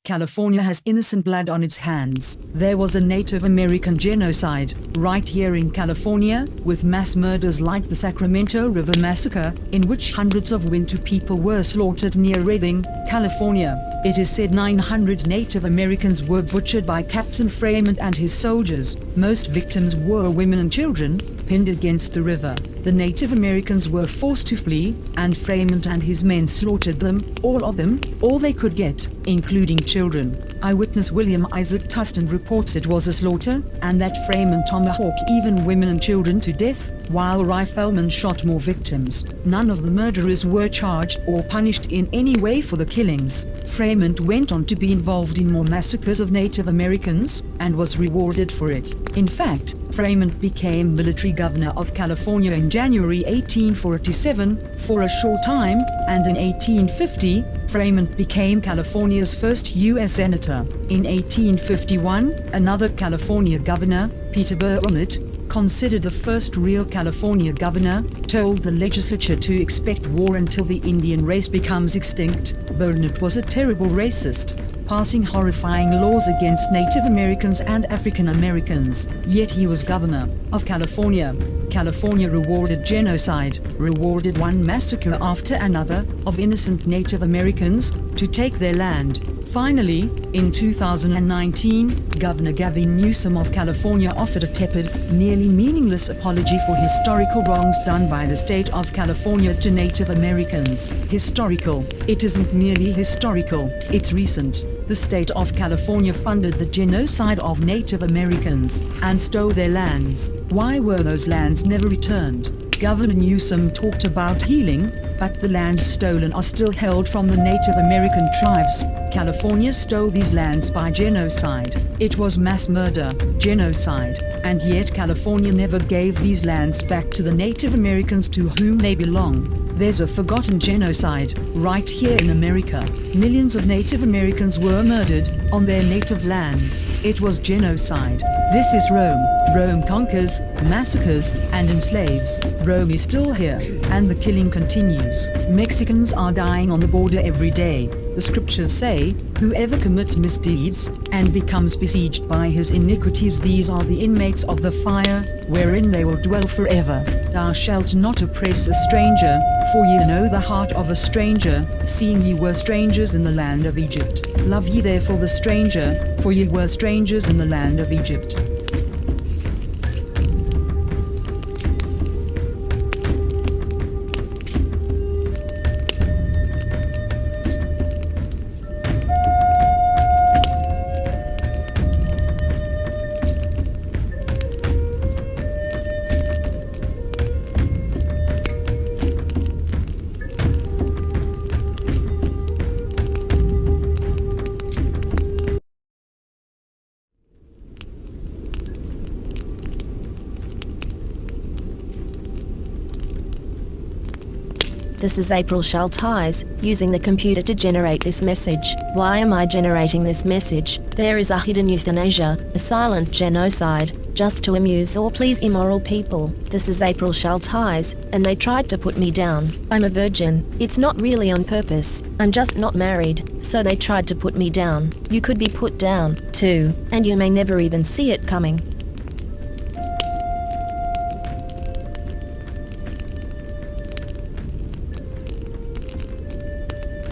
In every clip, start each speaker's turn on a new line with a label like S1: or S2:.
S1: California has innocent blood on its hands. There was a Native American genocide, right here in California, with mass murders like the Sacramento River Massacre, in which hundreds of Wintu people were slaughtered near Redding, California. It is said 900 Native Americans were butchered by Captain Fremont and his soldiers. Most victims were women and children, pinned against the river. The Native Americans were forced to flee, and Fremont and his men slaughtered them, all of them, all they could get, including children. Eyewitness William Isaac Tustin reports it was a slaughter, and that Fremont tomahawked even women and children to death, while riflemen shot more victims. None of the murderers were charged or punished in any way for the killings. Fremont went on to be involved in more massacres of Native Americans, and was rewarded for it. In fact, Fremont became military governor of California in January 1847, for a short time, and in 1850, Fremont became California's first U.S. senator. In 1851, another California governor, Peter Burnett, considered the first real California governor, told the legislature to expect war until the Indian race becomes extinct. Burnett was a terrible racist, passing horrifying laws against Native Americans and African Americans, yet he was governor of California. California rewarded genocide, rewarded one massacre after another, of innocent Native Americans, to take their land. Finally, in 2019, Governor Gavin Newsom of California offered a tepid, nearly meaningless apology for historical wrongs done by the state of California to Native Americans. Historical. It isn't merely historical, it's recent. The state of California funded the genocide of Native Americans, and stole their lands. Why were those lands never returned? Governor Newsom talked about healing, but the lands stolen are still held from the Native American tribes. California stole these lands by genocide. It was mass murder, genocide, and yet California never gave these lands back to the Native Americans to whom they belong. There's a forgotten genocide, right here in America. Millions of Native Americans were murdered, on their native lands. It was genocide. This is Rome. Rome conquers, massacres, and enslaves. Rome is still here, and the killing continues. Mexicans are dying on the border every day. The scriptures say, whoever commits misdeeds, and becomes besieged by his iniquities, these are the inmates of the fire, wherein they will dwell forever. Thou shalt not oppress a stranger, for ye know the heart of a stranger, seeing ye were strangers in the land of Egypt. Love ye therefore the stranger, for ye were strangers in the land of Egypt.
S2: This is April Schulthies, using the computer to generate this message. Why am I generating this message? There is a hidden euthanasia, a silent genocide, just to amuse or please immoral people. This is April Schulthies, and they tried to put me down. I'm a virgin. It's not really on purpose. I'm just not married, so they tried to put me down. You could be put down, too, and you may never even see it coming.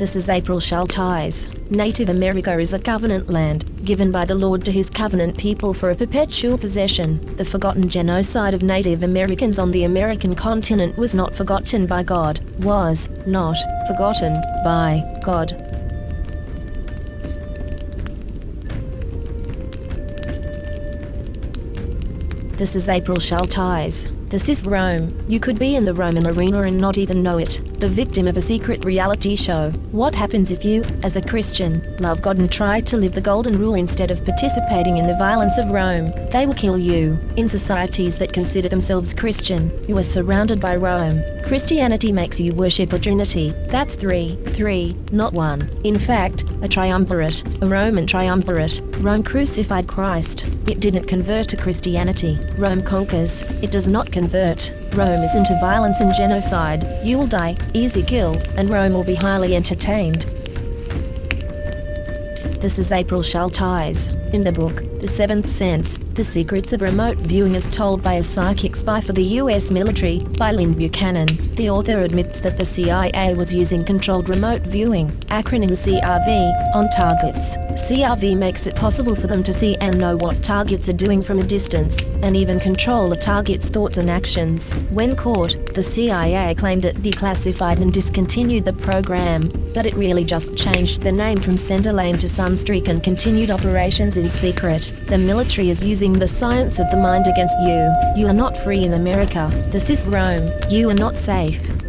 S2: This is April Schulthies. Native America is a covenant land, given by the Lord to his covenant people for a perpetual possession. The forgotten genocide of Native Americans on the American continent was not forgotten by God, was not forgotten by God. This is April Schulthies. This is Rome. You could be in the Roman arena and not even know it, the victim of a secret reality show. What happens if you, as a Christian, love God and try to live the golden rule instead of participating in the violence of Rome? They will kill you. In societies that consider themselves Christian, you are surrounded by Rome. Christianity makes you worship a trinity. That's three, not one. In fact, a triumvirate, a Roman triumvirate. Rome crucified Christ. It didn't convert to Christianity. Rome conquers. It does not convert. Rome is into violence and genocide. You will die, easy kill, and Rome will be highly entertained. This is April Schulthies. In the book, The Seventh Sense, The Secrets of Remote Viewing as Told by a Psychic Spy for the U.S. Military, by Lynn Buchanan, the author admits that the CIA was using controlled remote viewing, acronym CRV, on targets. CRV makes it possible for them to see and know what targets are doing from a distance, and even control a target's thoughts and actions. When caught, the CIA claimed it declassified and discontinued the program, but it really just changed the name from Centerlane to Sunstreak and continued operations in secret. The military is using the science of the mind against you. You are not free in America. This is Rome. You are not safe.